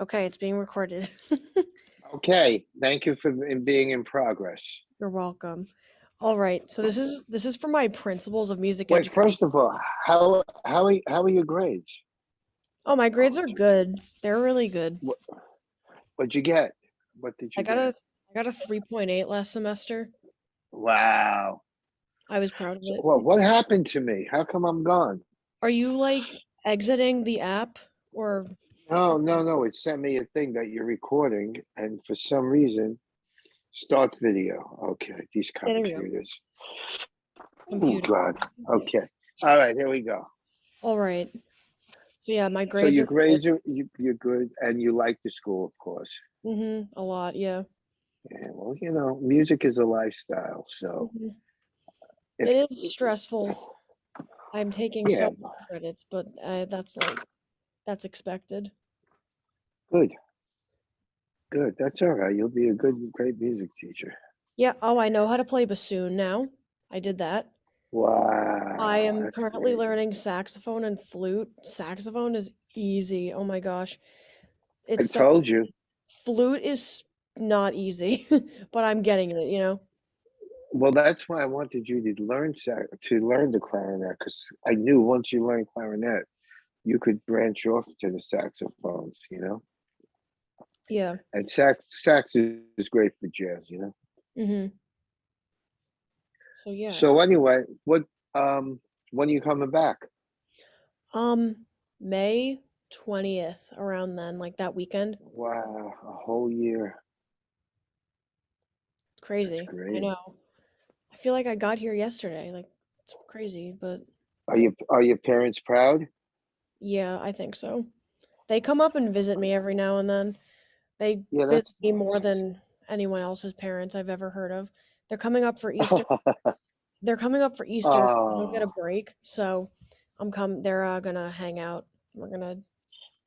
Okay, it's being recorded. Okay, thank you for being in progress. You're welcome. All right, so this is for my principles of music Wait, education. first of all, how are your grades? Oh, my grades are good. They're really good. What what'd you get? What did I you got get? a I got a 3.8 last semester. Wow. I was proud of So, it. well, what happened to me? How come I'm gone? Are you like exiting the app or No, no, no. It sent me a thing that you're recording, and for some reason, start video. Okay, these yeah, there we go. computers. Oh Computer. God. Okay. All right, here we go. All right. So yeah, my So grades your are good. grades are you're good, and you like the school, of course. A lot, yeah. Yeah, well, music is a lifestyle. So hmm if It is stressful. I'm taking so yeah, many credits, but that's expected. good, good. That's all right. You'll be a great music teacher. Yeah, oh, I know how to play bassoon now. I did that. I Wow, am that's currently great. learning saxophone and flute. Saxophone is easy. Oh my gosh. I It's so told you. flute is not easy, but I'm getting it. Well, that's why I wanted you to learn the clarinet because I knew once you learn clarinet, you could branch off to the saxophones. Yeah. And sax is great for jazz. hmm So yeah. So anyway, um when are you coming back? Um, May 20th, around then, like that weekend. Wow, a whole year. That's Crazy. I great. know. I feel like I got here yesterday. Like it's crazy, but Are your parents proud? yeah, I think so. They come up and visit me every now and then. They Yeah, visit that's me more nice. than anyone else's parents I've ever heard of. They're coming up for Easter. They're coming up for Easter. I don't get a Oh, break, so they're gonna hang out. We're gonna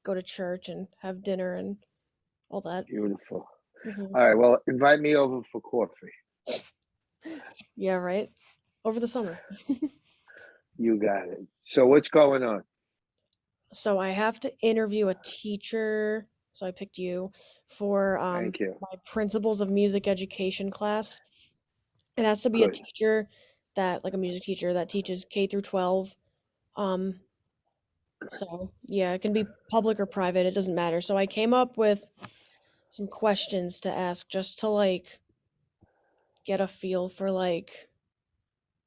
go to church and have dinner and all that. beautiful. hmm All right, well, invite me over for coffee. Yeah, right. Over the summer. You got it. So what's going on? So I have to interview a teacher. So I picked you for Thank you. my principles of music education class. It has to be a Good. teacher like a music teacher that teaches K through 12. Um, so yeah, it can be public or private, it doesn't matter. So I came up with some questions to ask just to like get a feel for like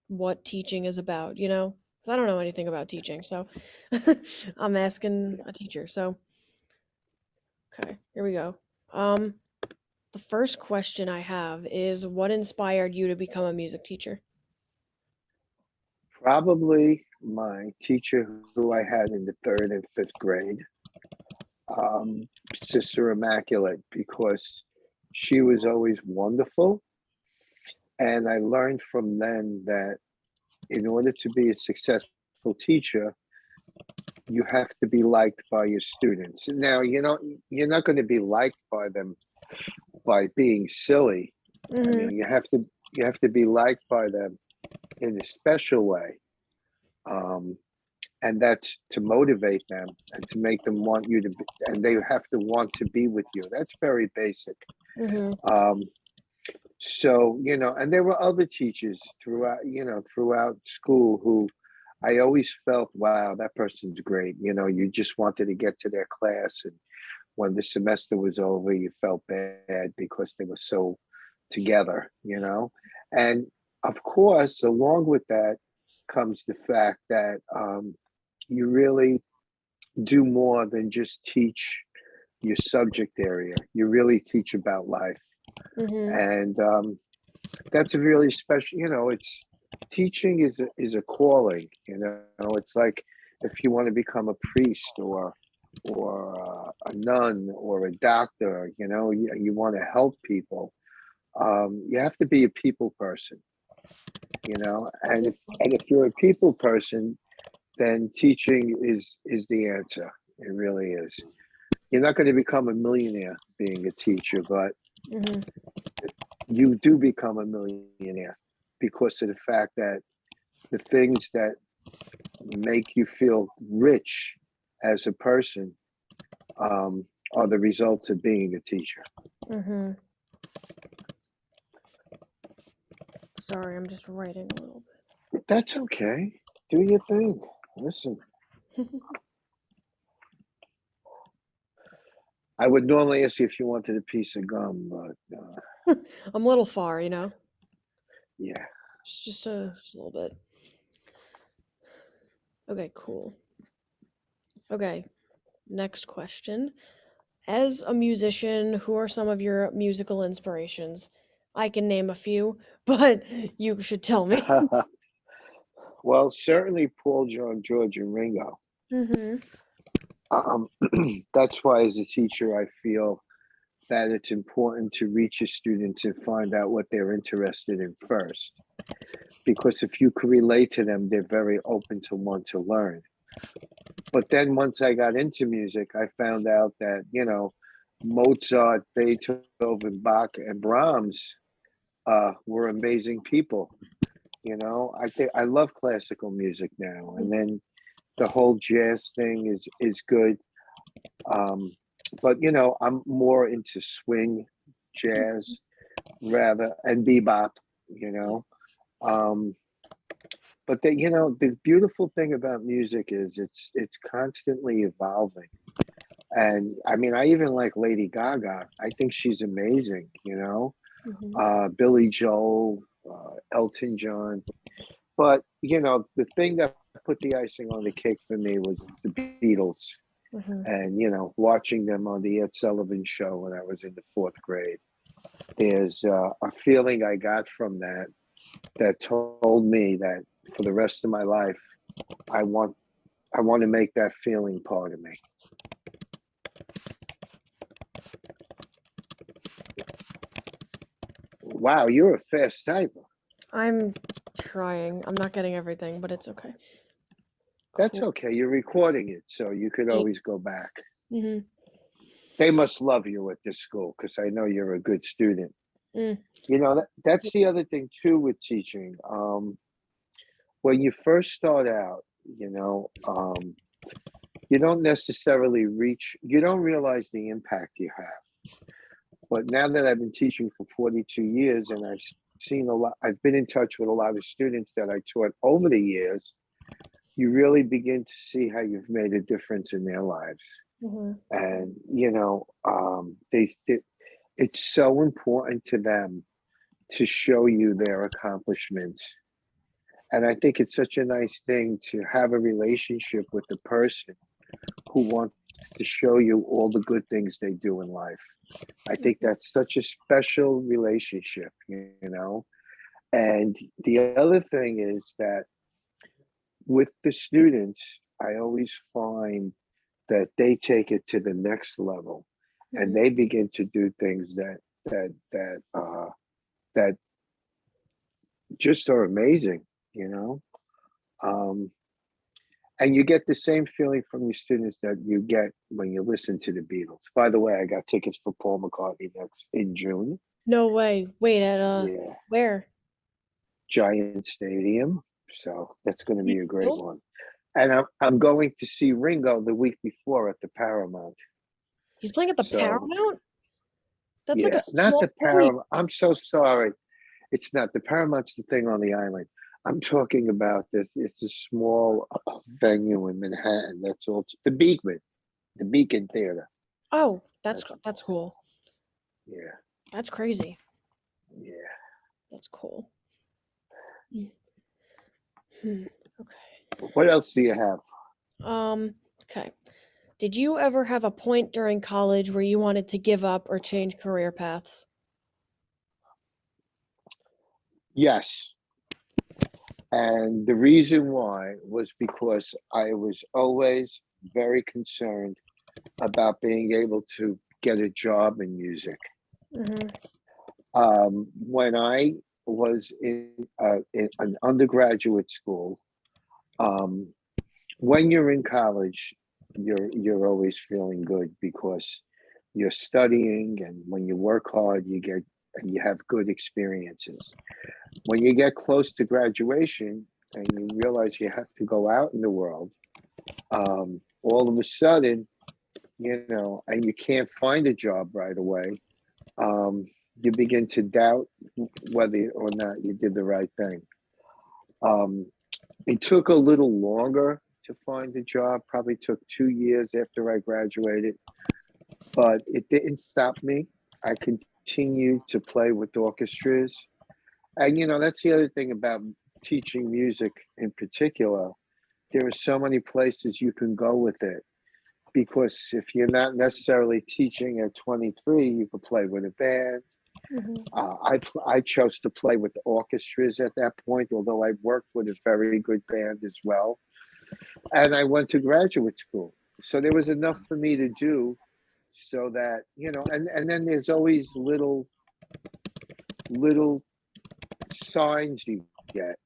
what teaching is about? Because I don't know anything about teaching, so I'm asking a teacher. So okay, here we go. Um, the first question I have is what inspired you to become a music teacher? Probably my teacher who I had in the third and fifth grade, um, Sister Immaculate, because she was always wonderful. And I learned from then that in order to be a successful teacher, you have to be liked by your students. Now, you're not going to be liked by them by being silly. I Mm-hmm. mean, you have to be liked by them in a special way. Um, and that's to motivate them and to make them want you to be, and they have to want to be with you. That's very basic. Mm-hmm. Um, so and there were other teachers throughout school who I always felt, wow, that person's great. You just wanted to get to their class, and when the semester was over, you felt bad because they were so together. And of course, along with that comes the fact that you really do more than just teach your subject area. You really teach about life. Mm-hmm. And that's a really special, it's teaching is a calling. It's like if you want to become a priest or a nun or a doctor, you want to help people. You have to be a people person. And if you're a people person, then teaching is the answer. It really is. You're not going to become a millionaire being a teacher, but Mm-hmm. you do become a millionaire because of the fact that the things that make you feel rich as a person are the results of being a teacher. Mm-hmm. Sorry, I'm just writing a little That's okay. Do your thing. Listen, bit. I would normally ask you if you wanted a piece of gum, but I'm a little far, you know? yeah. Just a little bit. Okay, cool. Okay, next question. As a musician, who are some of your musical inspirations? I can name a few, but you should tell me. Well, certainly Paul, John, George, and Ringo. Mm-hmm. Um, that's why, as a teacher, I feel that it's important to reach a student to find out what they're interested in first. Because if you can relate to them, they're very open to want to learn. But then once I got into music, I found out that, Mozart, Beethoven, Bach, and Brahms were amazing people. I think I love classical music now, and then the whole jazz thing is good. Um, but I'm more into swing jazz rather and bebop. You know, um, but the beautiful thing about music is it's constantly evolving. And I mean, I even like Lady Gaga. I think she's amazing. Mm-hmm. Billy Joel, Elton John. But the thing that put the icing on the cake for me was the Beatles, Mm-hmm. and watching them on the Ed Sullivan Show when I was in the fourth grade. There's a feeling I got from that told me that for the rest of my life, I want I want to make that feeling part of me. Wow, you're a fast typer. I'm trying. I'm not getting everything, but it's okay. That's Cool. okay. You're recording it, so you could always go back. Mm-hmm. They must love you at this school because I know you're a good student. Mm. That's the other thing too with teaching. When you first start out, you don't necessarily you don't realize the impact you have. But now that I've been teaching for 42 years and I've seen a lot, I've been in touch with a lot of students that I taught over the years, you really begin to see how you've made a difference in their lives. Mm-hmm. And, it's so important to them to show you their accomplishments. And I think it's such a nice thing to have a relationship with the person who wants to show you all the good things they do in life. I think that's such a special relationship, And the other thing is that with the students, I always find that they take it to the next level and Mm-hmm. they begin to do things that just are amazing, you know. Um, and you get the same feeling from your students that you get when you listen to the Beatles. By the way, I got tickets for Paul McCartney next in June. No way. Wait, at Yeah, where? Giant Stadium. So that's going to Wheat be a great Field? one. And I'm going to see Ringo the week before at the Paramount. He's playing at the So Paramount? That's like a yeah, not small the tiny. Paramount. I'm so sorry. It's not the Paramount's the thing on the island. I'm talking about this. It's a small venue in Manhattan. That's all. The Beacon Theater. Oh, that's That's that's cool. yeah, That's crazy. yeah. That's cool. Mm. Hmm. Okay. What else do you have? Okay. Did you ever have a point during college where you wanted to give up or change career paths? Yes, and the reason why was because I was always very concerned about being able to get a job in music. Mm-hmm. When I was in an undergraduate school, um, when you're in college, you're always feeling good because you're studying, and when you work hard, you have good experiences. When you get close to graduation and you realize you have to go out in the world, all of a sudden and you can't find a job right away, um, you begin to doubt whether or not you did the right thing. Um, it took a little longer to find a job, probably took 2 years after I graduated, but it didn't stop me. I continued to play with orchestras. And, that's the other thing about teaching music in particular. There are so many places you can go with it because if you're not necessarily teaching at 23, you could play with a band. Hmm. I chose to play with the orchestras at that point, although I worked with a very good band as well. And I went to graduate school, so there was enough for me to do, so that and then there's always little signs you get,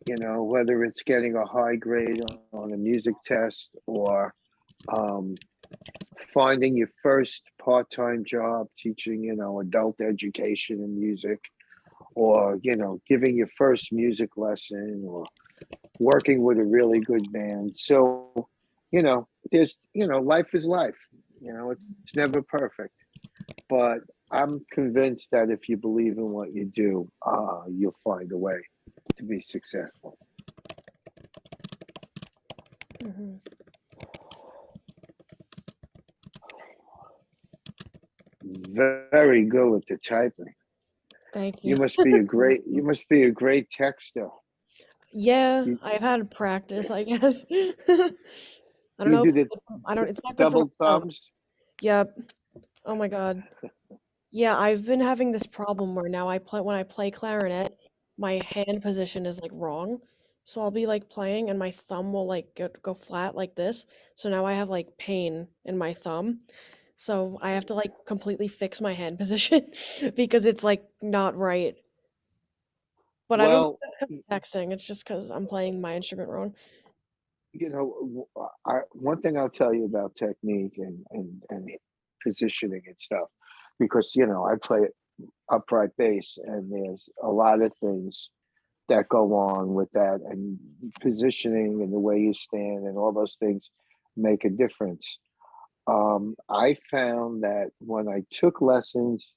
whether it's getting a high grade on a music test, or um, finding your first part-time job teaching, adult education and music, or, giving your first music lesson, or working with a really good band. So, life is life. It's never perfect, but I'm convinced that if you believe in what you do, you'll find a way to be successful. Hmm. Very good with the typing. Thank you. You must be a great texter. Yeah, You, I've had practice, I guess. I don't you know if do the I don't, it's not good for my double thumb. thumbs. Yep. Oh my God. Yeah, I've been having this problem where now when I play clarinet, my hand position is like wrong. So I'll be like playing and my thumb will like go flat like this. So now I have like pain in my thumb. So I have to like completely fix my hand position because it's like not right. But I don't think Well, that's because of texting. It's just because I'm playing my instrument wrong. one thing I'll tell you about technique and positioning and stuff, because I play upright bass, and there's a lot of things that go on with that, and positioning and the way you stand and all those things make a difference. I found that when I took lessons,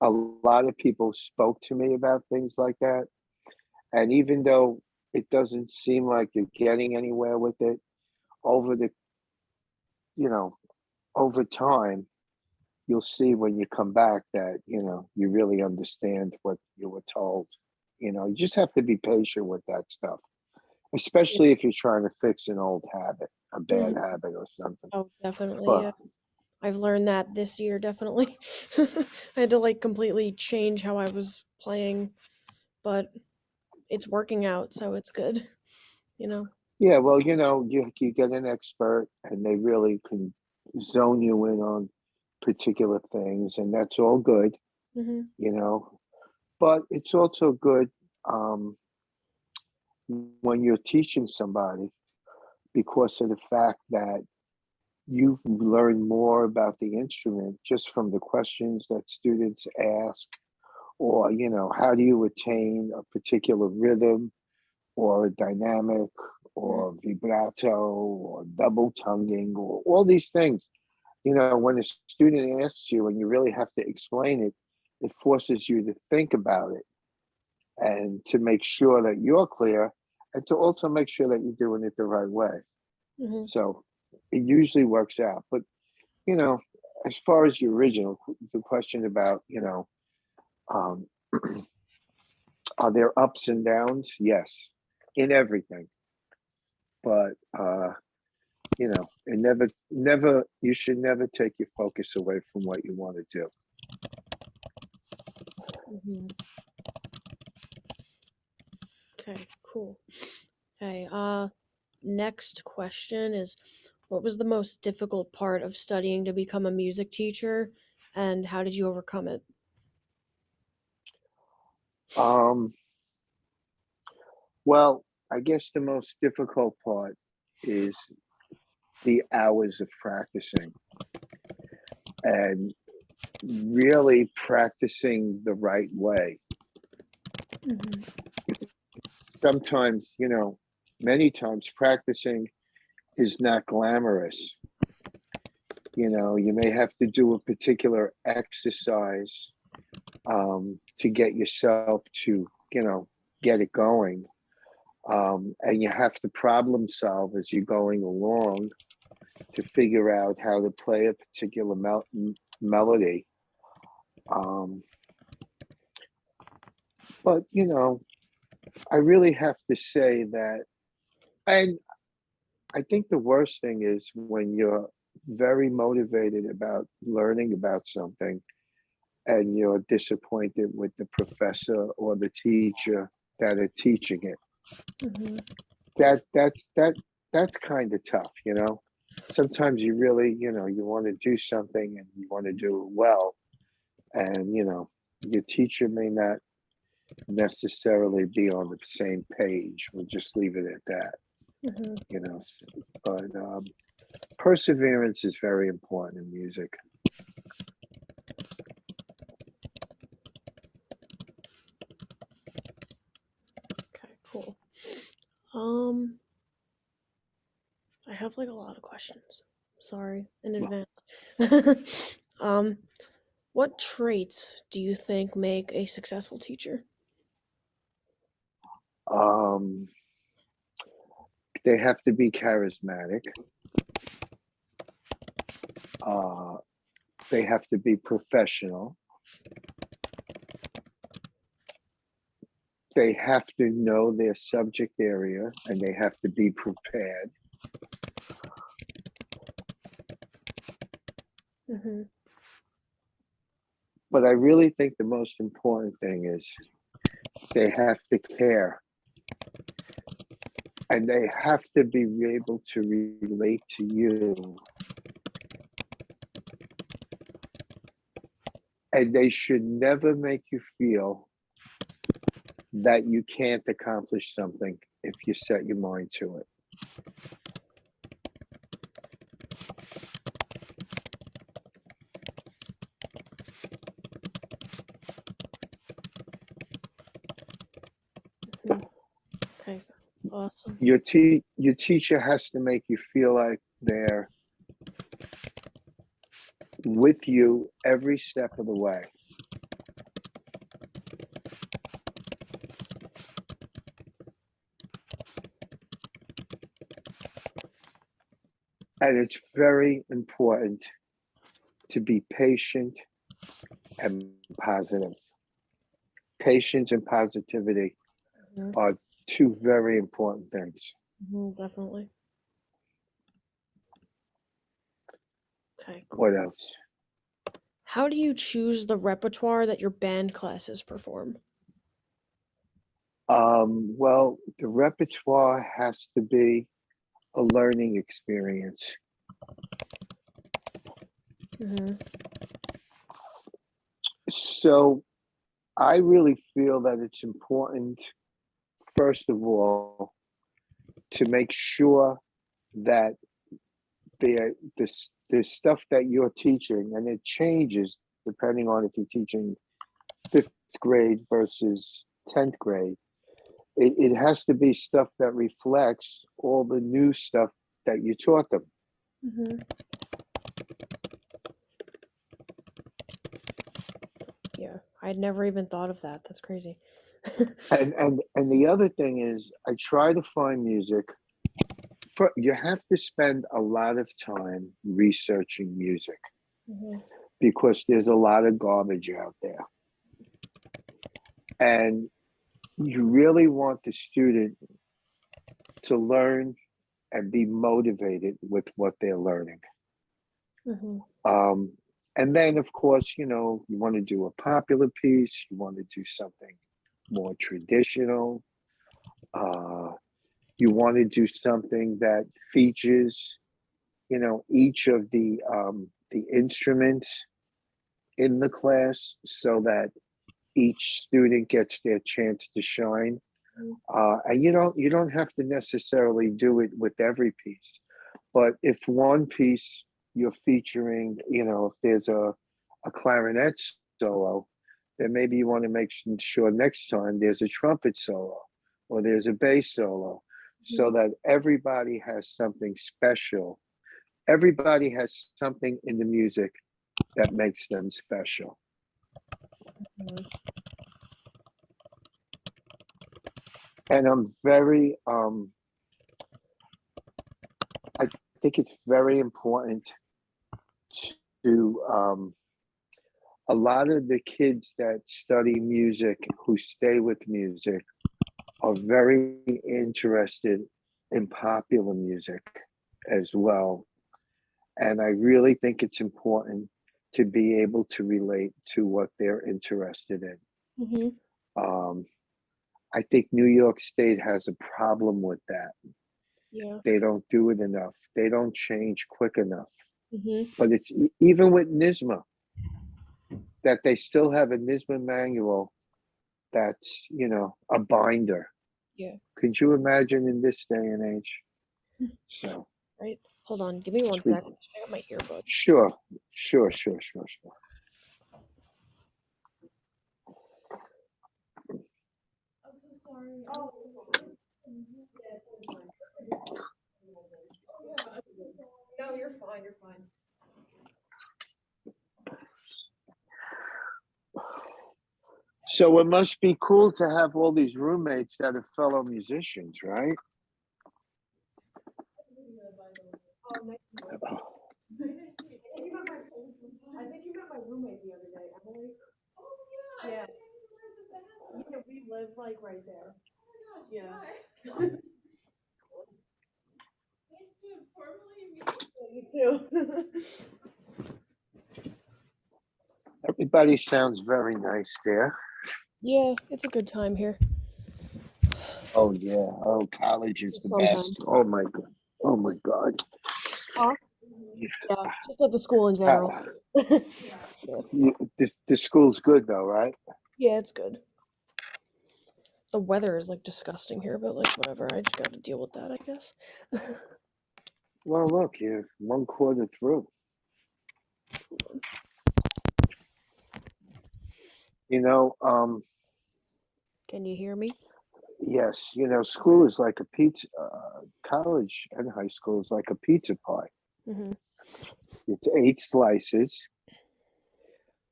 a lot of people spoke to me about things like that. And even though it doesn't seem like you're getting anywhere with it, over the, you know, over time, you'll see when you come back that, you really understand what you were told. You just have to be patient with that stuff, Yeah. especially if you're trying to fix an old habit, a bad Mhm. habit or something. Oh, definitely. But Yeah. I've learned that this year, definitely. I had to like completely change how I was playing, but it's working out, so it's good, you know? yeah, well, you get an expert, and they really can zone you in on particular things, and that's all good, Hmm. you know. But it's also good, um, when you're teaching somebody, because of the fact that you learn more about the instrument just from the questions that students ask, or how do you attain a particular rhythm, or a dynamic, or vibrato, or double tonguing, or all these things. When a student asks you and you really have to explain it, it forces you to think about it, and to make sure that you're clear, and to also make sure that you're doing it the right way. Hmm. So it usually works out. But, you know, as far as the question about, um, are there ups and downs? Yes, in everything. But, you should never take your focus away from what you want to do. Hmm. Okay, cool. Okay, next question is what was the most difficult part of studying to become a music teacher, and how did you overcome it? Um, well, I guess the most difficult part is the hours of practicing, and really practicing the right way. Hmm. Sometimes, many times practicing is not glamorous. You may have to do a particular exercise to get yourself to, get it going. And you have to problem solve as you're going along to figure out how to play a particular melody. Um, but, I really have to say that, and I think the worst thing is when you're very motivated about learning about something and you're disappointed with the professor or the teacher that are teaching it. Hmm. That's kind of tough. Sometimes you really, you want to do something and you want to do it well, and your teacher may not necessarily be on the same page. We'll just leave it at that. Hmm. You know, but perseverance is very important in music. Okay, cool. Um, I have like a lot of questions. Sorry in advance. um, what traits do you think make a successful teacher? Um, they have to be charismatic. Uh, they have to be professional. They have to know their subject area and they have to be prepared. Hmm. But I really think the most important thing is they have to care and they have to be able to relate to you. And they should never make you feel that you can't accomplish something if you set your mind to it. Hmm. Okay, awesome. Your teacher has to make you feel like they're with you every step of the way. And it's very important to be patient and positive. Patience and positivity Hmm. are two very important things. Hmm, definitely. Okay, What cool. else? How do you choose the repertoire that your band classes perform? Well, the repertoire has to be a learning experience. Hmm. So I really feel that it's important, first of all, to make sure that the stuff that you're teaching, and it changes depending on if you're teaching fifth grade versus 10th grade. It has to be stuff that reflects all the new stuff that you taught them. Hmm. Yeah, I'd never even thought of that. That's crazy. And the other thing is, I try to find music. You have to spend a lot of time researching music Hmm. because there's a lot of garbage out there. And you really want the student to learn and be motivated with what they're learning. Hmm. Um, and then, of course, you want to do a popular piece, you want to do something more traditional, uh, you want to do something that features, each of the instruments in the class so that each student gets their chance to shine. And you don't have to necessarily do it with every piece, but if one piece you're featuring, if there's a clarinet solo, then maybe you want to make sure next time there's a trumpet solo or there's a bass solo, Hmm. so that everybody has something special Everybody has something in the music that makes them special. Mhm. And I think it's very important to, a lot of the kids that study music who stay with music are very interested in popular music as well. And I really think it's important to be able to relate to what they're interested in. Mhm. Um, I think New York State has a problem with that. Yeah. They don't do it enough. They don't change quick enough. Mhm. But it's even with NISMA, that they still have a NISMA manual that's, a binder. Yeah. Could you imagine in this day and age? So, Right. Hold on. Give me one it's, sec. I got my earbuds. sure, sure, sure, sure, sure. I'm so sorry. No, you're fine. You're fine. So it must be cool to have all these roommates that are fellow musicians, right? Oh, nice to meet you. Nice to meet you. I think you met my roommate the other day, Emily. Oh yeah. Yeah. Yeah, we live like right there. Oh my gosh. Yeah. Nice to formally meet you. Yeah, you too. Everybody sounds very nice there. Yeah, it's a good time here. Oh yeah. Oh, college is the best. Sometimes. Oh my God. Oh my God. Huh? Yeah, just at the school in general. Uh, Yeah. the school's good though, right? Yeah, it's good. The weather is like disgusting here, but like whatever. I just got to deal with that, I guess. Well, look, you're one quarter through. You know, Can you hear me? yes, school is like a pizza. College and high school is like a pizza pie. Mm-hmm. It's eight slices,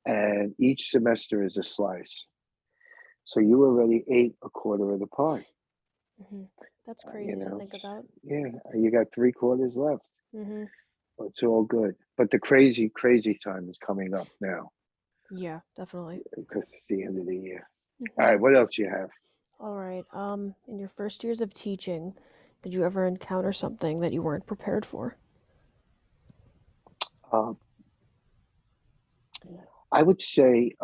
and each semester is a slice. So you already ate a quarter of the pie. Mm-hmm. That's Uh, you crazy to know, think about. yeah, you got three quarters left. Mm-hmm. It's all good. But the crazy, crazy time is coming up now Yeah, definitely. because it's the end of the year. All Mm-hmm. right, what else you have? All right. In your first years of teaching, did you ever encounter something that you weren't prepared for? Uh, I would say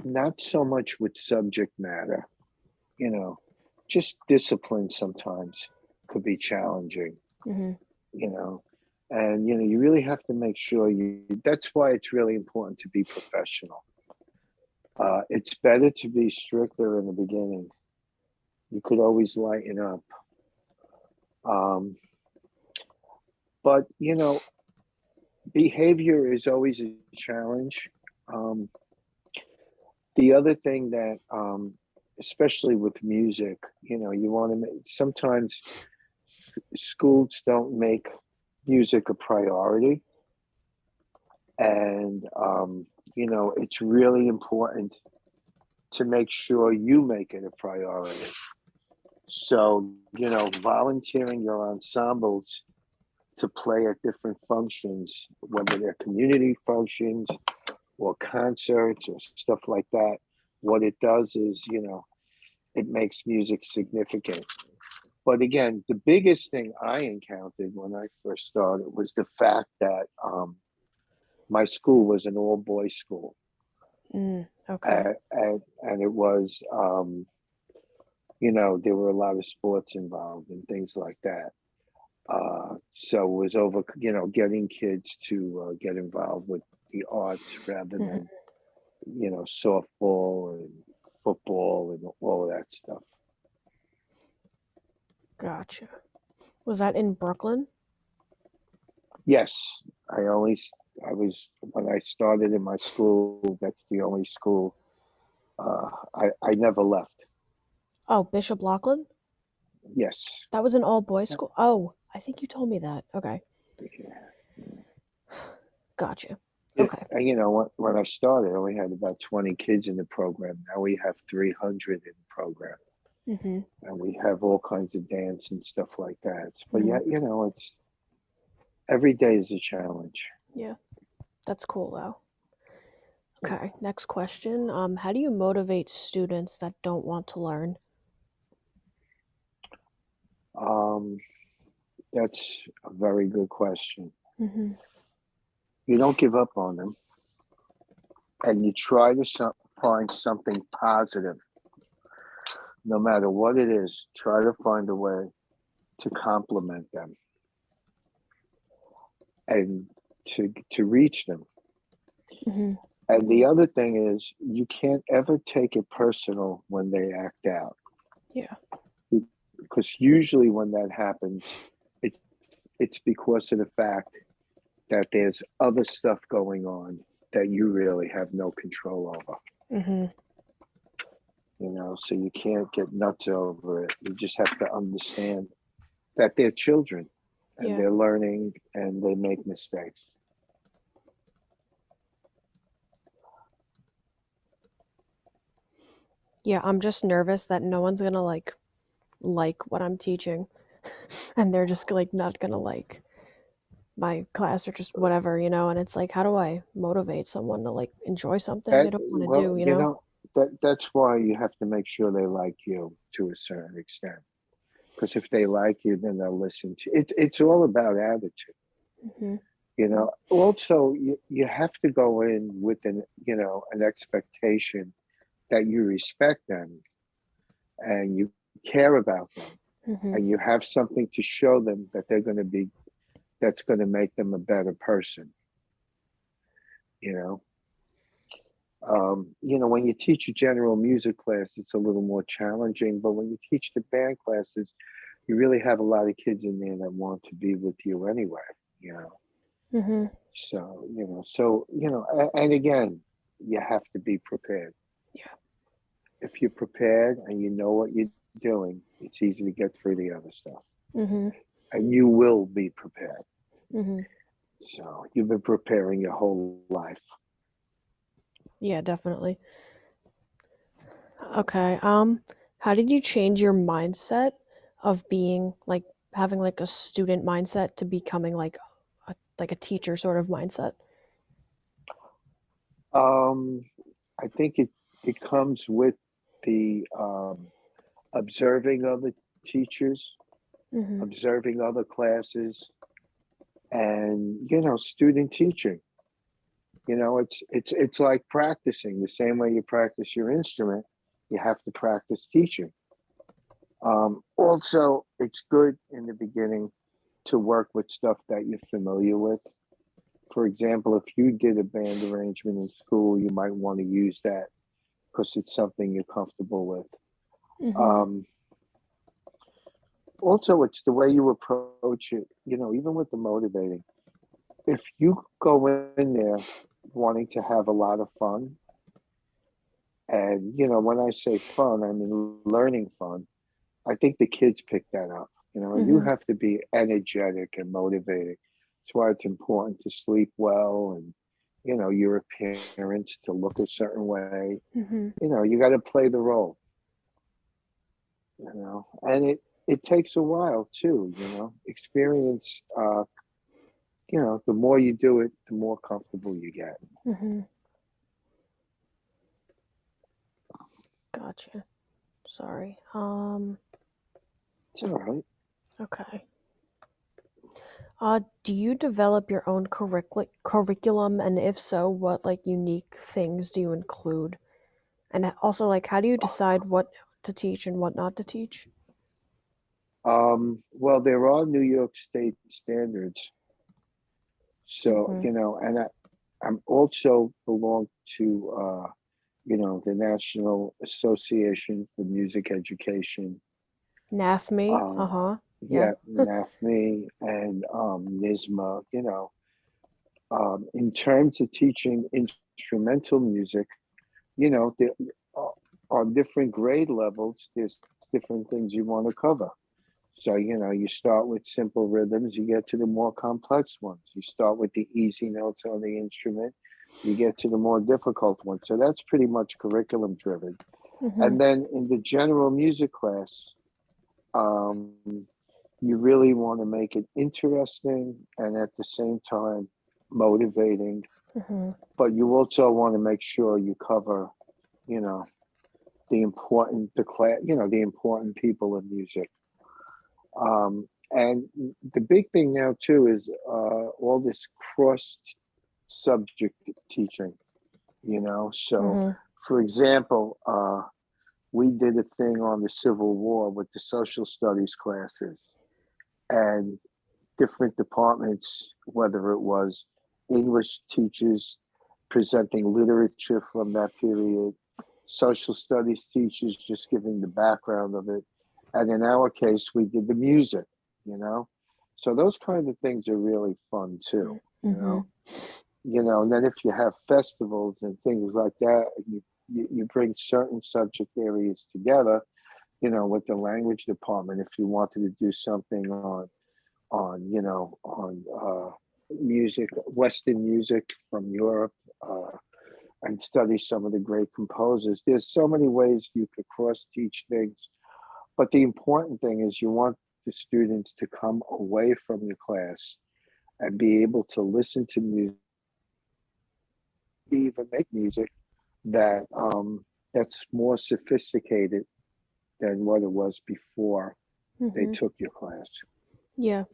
not so much with subject matter, you know, just discipline sometimes could be challenging, Mm-hmm. you know, and, you really have to make sure that's why it's really important to be professional. It's better to be stricter in the beginning. You could always lighten up. Um, but, behavior is always a challenge. Um, the other thing that, especially with music, you want to make sometimes schools don't make music a priority. And, it's really important to make sure you make it a priority. So, volunteering your ensembles to play at different functions, whether they're community functions or concerts or stuff like that, what it does is, it makes music significant. But again, the biggest thing I encountered when I first started was the fact that my school was an all boys school. Mm, okay. And it was, there were a lot of sports involved and things like that. So it was over, getting kids to get involved with the arts rather Hmm. than, softball and football and all of that stuff. Gotcha. Was that in Brooklyn? Yes, I only, I was, when I started in my school, that's the only school. I never left. Oh, Bishop Loughlin? Yes. That was an all boys school? Oh, I think you told me that. Okay. Yeah. Gotcha. Yeah, Okay. and you know, when I started, I only had about 20 kids in the program. Now we have 300 in the program, Mm-hmm. and we have all kinds of dance and stuff like that. But Mm-hmm. yeah, you know, it's every day is a challenge. Yeah, that's cool though. Okay, next question. How do you motivate students that don't want to learn? Um, that's a very good question. Mm-hmm. You don't give up on them, and you try to find something positive, no matter what it is. Try to find a way to compliment them and to reach them. Mm-hmm. And the other thing is, you can't ever take it personal when they act out, Yeah. because usually when that happens, it's it's because of the fact that there's other stuff going on that you really have no control over. Mm-hmm. You know, so you can't get nuts over it. You just have to understand that they're children and Yeah. they're learning and they make mistakes. Yeah, I'm just nervous that no one's gonna like what I'm teaching, and they're just like not gonna like my class or just whatever, and it's like, how do I motivate someone to like enjoy something they That don't want to well, do, you you know? know, that's why you have to make sure they like you to a certain extent. Because if they like you, then they'll listen to you. It's all about attitude. Mm-hmm. You know, also you have to go in with an expectation that you respect them and you care about them Mm-hmm. and you have something to show them that they're going to be that's going to make them a better person. You know, when you teach a general music class, it's a little more challenging. But when you teach the band classes, you really have a lot of kids in there that want to be with you anyway. You know, Mm-hmm. and again, you have to be prepared. Yeah. If you're prepared and you know what you're doing, it's easy to get through the other stuff. Mm-hmm. And you will be prepared. Mm-hmm. So you've been preparing your whole life. Yeah, definitely. Okay. How did you change your mindset of being like having like a student mindset to becoming like a teacher sort of mindset? Um, I think it comes with the observing other teachers, Mm-hmm. observing other classes, and student teaching. It's like practicing the same way you practice your instrument. You have to practice teaching. Also, it's good in the beginning to work with stuff that you're familiar with. For example, if you did a band arrangement in school, you might want to use that because it's something you're comfortable with. Mm-hmm. Um, Also, it's the way you approach it, even with the motivating. If you go in there wanting to have a lot of fun, and, when I say fun, I mean learning fun, I think the kids pick that up. You Mm-hmm. have to be energetic and motivating. That's why it's important to sleep well and, your appearance to look a certain way. Mm-hmm. You got to play the role, and it takes a while too, experience, the more you do it, the more comfortable you get. Mm-hmm. Gotcha. Sorry. It's all right. Okay. Do you develop your own curriculum, and if so, what like unique things do you include? And also, like, how do you decide what to teach and what not to teach? Well, there are New York State standards. So, Mm-hmm. and I'm also belong to, the National Association for Music Education. NAFME. Um, Uh-huh. Yeah. yeah, NAFME and NISMA, in terms of teaching instrumental music, there are on different grade levels, there's different things you want to cover. So, you start with simple rhythms, you get to the more complex ones. You start with the easy notes on the instrument, you get to the more difficult ones. So that's pretty much curriculum driven. Mhm. And then in the general music class, um, you really want to make it interesting and at the same time motivating. Mhm. But you also want to make sure you cover, you know, the important people in music. And the big thing now too is all this cross subject teaching. So Mhm. for example, we did a thing on the Civil War with the social studies classes, and different departments, whether it was English teachers presenting literature from that period, social studies teachers just giving the background of it. And in our case, we did the music, you know? So those kind of things are really fun too, you Mhm. know? And then if you have festivals and things like that, you bring certain subject areas together, with the language department, if you wanted to do something on music, Western music from Europe, and study some of the great composers. There's so many ways you could cross teach things, but the important thing is you want the students to come away from your class and be able to listen to music, even make music that's more sophisticated than what it was before they Mhm. took your class. Yeah.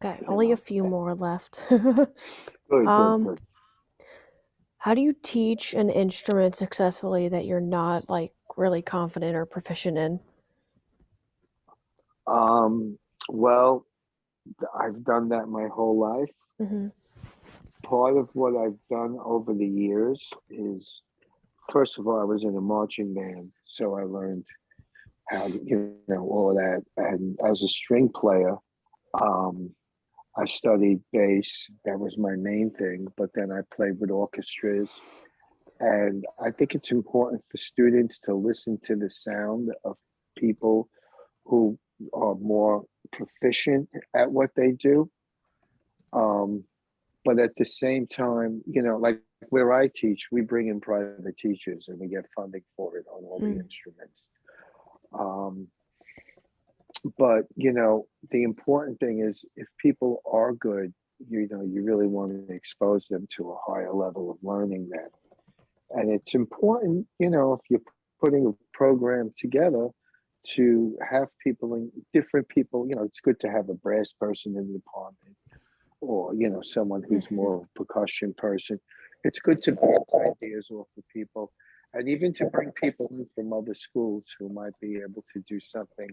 Okay, You only a know, few more left. good, good, um, good. how do you teach an instrument successfully that you're not like really confident or proficient in? Um, well, I've done that my whole life. Mhm. Part of what I've done over the years is, first of all, I was in a marching band, so I learned how to, all of that. And as a string player, um, I studied bass. That was my main thing, but then I played with orchestras. And I think it's important for students to listen to the sound of people who are more proficient at what they do. Um, but at the same time, like where I teach, we bring in private teachers and we get funding for it on all the Mm. instruments. Um, but the important thing is if people are good, you really want to expose them to a higher level of learning then. And it's important, if you're putting a program together to have people in different people, it's good to have a brass person in the department or someone who's Mhm. more of a percussion person. It's good to bounce ideas off of people, and even to bring people in from other schools who might be able to do something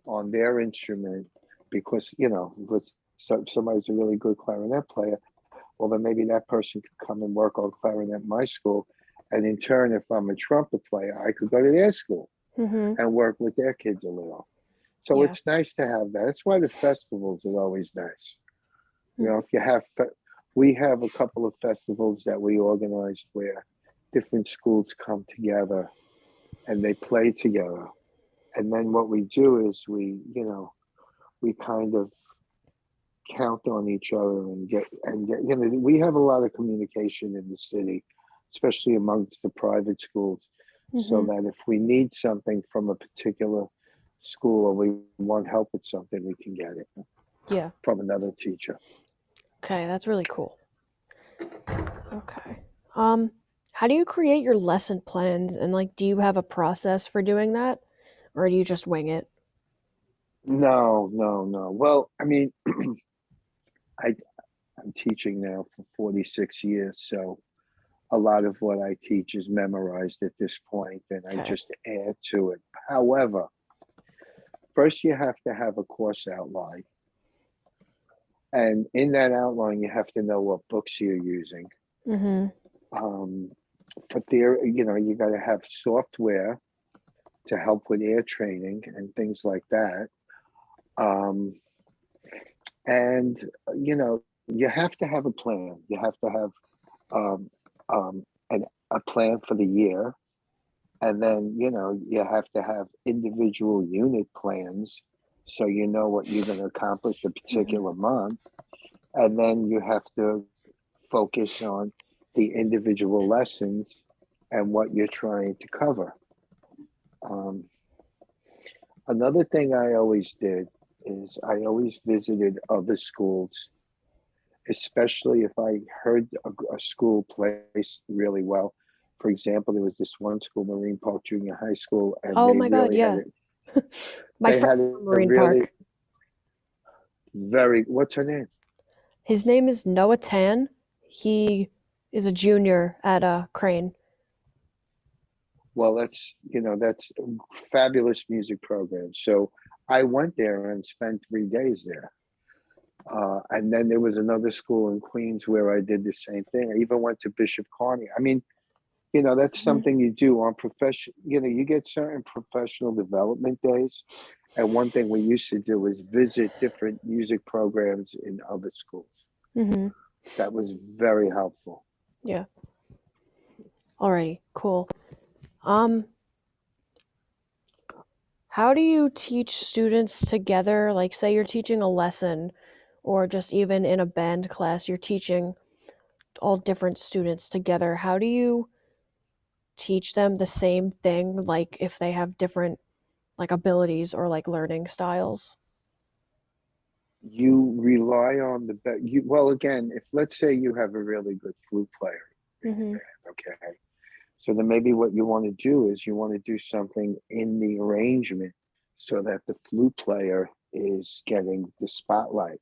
on their instrument, because if somebody's a really good clarinet player, well then maybe that person could come and work on clarinet in my school, and in turn, if I'm a trumpet player, I could go to their school Mhm. and work with their kids a little. So Yeah. it's nice to have that. That's why the festivals are always nice. Mm. If you have, we have a couple of festivals that we organized where different schools come together and they play together. And then what we do is we kind of count on each other and get, we have a lot of communication in the city, especially amongst the private schools, so Mhm. that if we need something from a particular school or we want help with something, we can get it Yeah. from another teacher. Okay, that's really cool. Okay. Um, how do you create your lesson plans and like do you have a process for doing that or do you just wing it? No, no, no. Well, I mean, I I'm teaching now for 46 years, so a lot of what I teach is memorized at this point, and I Okay. just add to it. However, first you have to have a course outline, and in that outline, you have to know what books you're using. Mhm. Um, but there, you got to have software to help with air training and things like that. Um, and you have to have a plan. You have to have um, um, a plan for the year. And then, you have to have individual unit plans so you know what you're going to accomplish a Hmm. particular month. And then you have to focus on the individual lessons and what you're trying to cover. Um, Another thing I always did is I always visited other schools, especially if I heard a school place really well. For example, there was this one school, Marine Park Junior High School, and Oh my God, yeah. My they friend had from a Marine really Park. what's her name? His name is Noah Tan. He is a junior at Crane. Well, that's a fabulous music program. So I went there and spent 3 days there. And then there was another school in Queens where I did the same thing. I even went to Bishop Carney. I mean, that's Hmm. something you do on profession. You get certain professional development days. And one thing we used to do is visit different music programs in other schools. Hmm. That was very helpful. Yeah. Alrighty, cool. Um, how do you teach students together? Like, say you're teaching a lesson, or just even in a band class, you're teaching all different students together. How do you teach them the same thing, like if they have different like abilities or like learning styles? You rely on well, again, if let's say you have a really good flute player in your Mhm. band, okay? So then maybe what you want to do is you want to do something in the arrangement so that the flute player is getting the spotlight.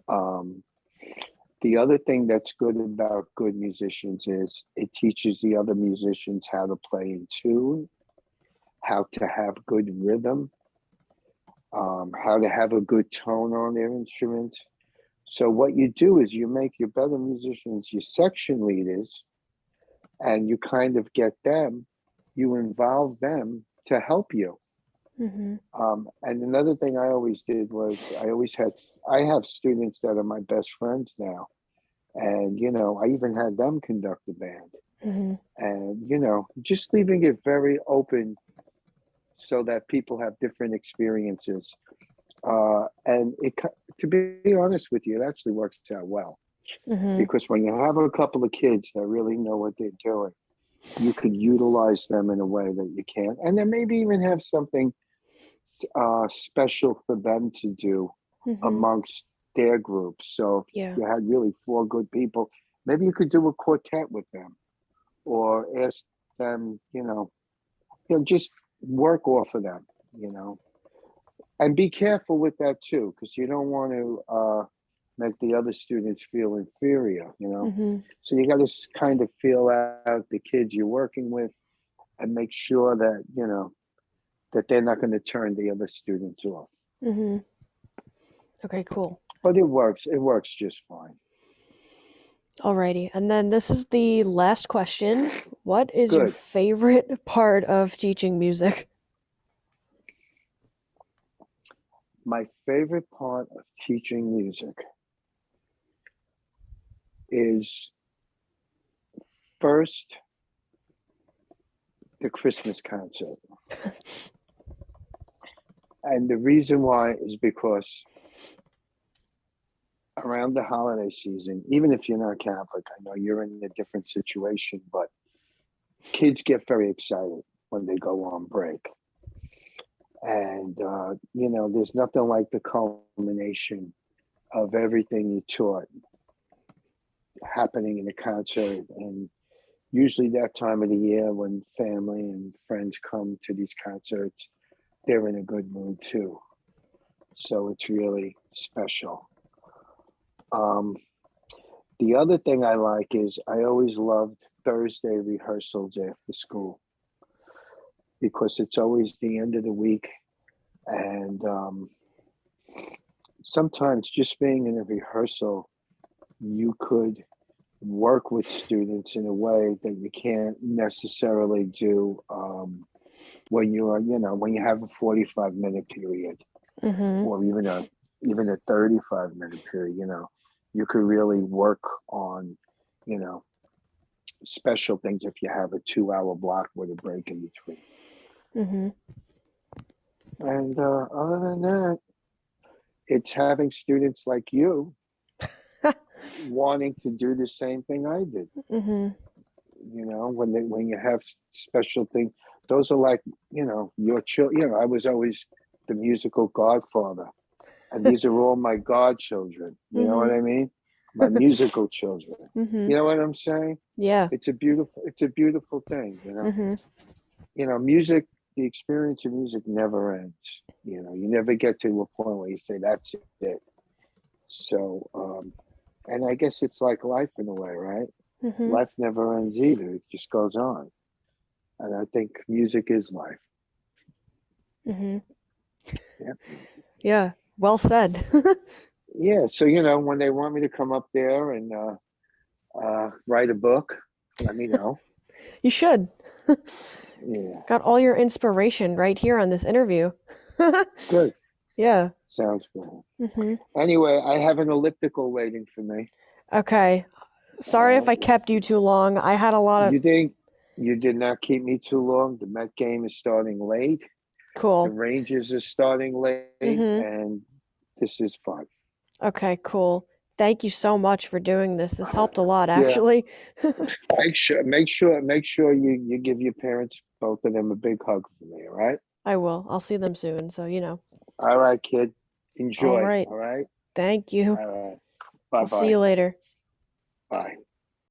Um, the other thing that's good about good musicians is it teaches the other musicians how to play in tune, how to have good rhythm, how to have a good tone on their instruments. So what you do is you make your better musicians your section leaders, and you kind of get them, you involve them to help you. Mhm. And another thing I always did was I have students that are my best friends now, and I even had them conduct the band, Mhm. and just leaving it very open so that people have different experiences. And to be honest with you, it actually works out well Mhm. because when you have a couple of kids that really know what they're doing, you could utilize them in a way that you can, and then maybe even have something special for them to do Mhm. amongst their group. So if Yeah. you had really four good people, maybe you could do a quartet with them, or ask them, just work off of them, you know, and be careful with that too, because you don't want to make the other students feel inferior. Mhm. So you got to kind of feel out the kids you're working with and make sure that they're not going to turn the other students off. Mhm. Okay, cool. But it works just fine. Alrighty. And then this is the last question. What is your Good. favorite part of teaching music? My favorite part of teaching music is first the Christmas concert. And the reason why is because around the holiday season, even if you're not Catholic, I know you're in a different situation, but kids get very excited when they go on break. And, there's nothing like the culmination of everything you taught happening in a concert. And usually that time of the year when family and friends come to these concerts, they're in a good mood too. So it's really special. Um, the other thing I like is I always loved Thursday rehearsals after school because it's always the end of the week. And sometimes just being in a rehearsal, you could work with students in a way that you can't necessarily do when you have a 45-minute period Mhm. or even a 35-minute period. You could really work on you know special things if you have a 2 hour block with a break in between. Mm-hmm. And other than that, it's having students like you wanting to do the same thing I did. Mm-hmm. When you have special things, those are like, your children. I was always the musical godfather, and these are all my godchildren. You know Mm-hmm. what I mean? My musical children. Mm-hmm. You know what I'm saying? Yeah. It's a beautiful thing. Mm-hmm. Music. The experience of music never ends. You never get to a point where you say that's it. So, and I guess it's like life in a way, right? Mm-hmm. Life never ends either. It just goes on. And I think music is life. Mm-hmm. Yeah. Yeah. Well said. Yeah. So, when they want me to come up there and write a book, let me know. You should. Yeah. Got all your inspiration right here on this interview. Good. Yeah. Sounds good. Mm-hmm. Anyway, I have an elliptical waiting for me. Okay. Sorry if Uh, I kept you too long. I had a lot of you think you did not keep me too long? The Met game is starting late. The cool. Rangers are starting late, Mm-hmm. and this is fun. Okay, cool. Thank you so much for doing this. This helped a lot, Yeah. actually. Make sure you give your parents, both of them, a big hug for me. All right. I will. I'll see them soon, so you know. All right, kid. All Enjoy. right. All right. Thank you. All right. Bye I'll see you bye. later. Bye.